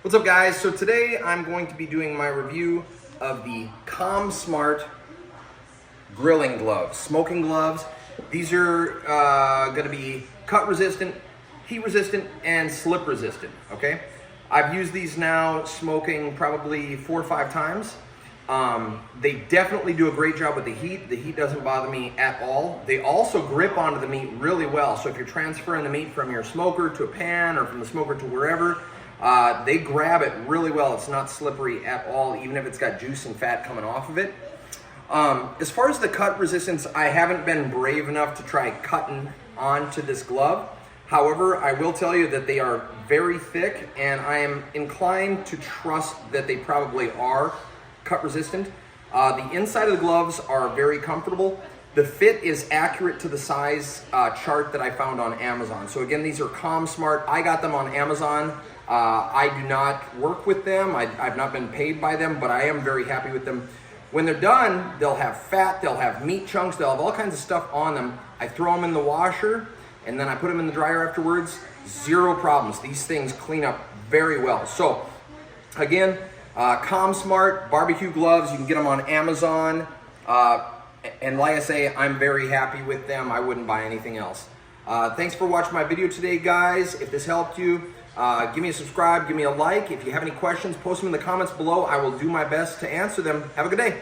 What's up, guys? So today I'm going to be doing my review of the CommSmart grilling gloves, smoking gloves. These are going to be cut resistant, heat resistant, and slip resistant, okay? I've used these now smoking probably 4 or 5 times. They definitely do a great job with the heat. The heat doesn't bother me at all. They also grip onto the meat really well. So if you're transferring the meat from your smoker to a pan or from the smoker to wherever, they grab it really well. It's not slippery at all, even if it's got juice and fat coming off of it. As far as the cut resistance, I haven't been brave enough to try cutting onto this glove. However, I will tell you that they are very thick, and I am inclined to trust that they probably are cut resistant. The inside of the gloves are very comfortable. The fit is accurate to the size chart that I found on Amazon. So again, these are CommSmart. I got them on Amazon. I do not work with them. I've not been paid by them, but I am very happy with them. When they're done, they'll have fat, they'll have meat chunks, they'll have all kinds of stuff on them. I throw them in the washer, and then I put them in the dryer afterwards. Zero problems. These things clean up very well. So again, CommSmart barbecue gloves, you can get them on Amazon. And like I say, I'm very happy with them. I wouldn't buy anything else. Thanks for watching my video today, guys. If this helped you, give me a subscribe, give me a like. If you have any questions, post them in the comments below. I will do my best to answer them. Have a good day.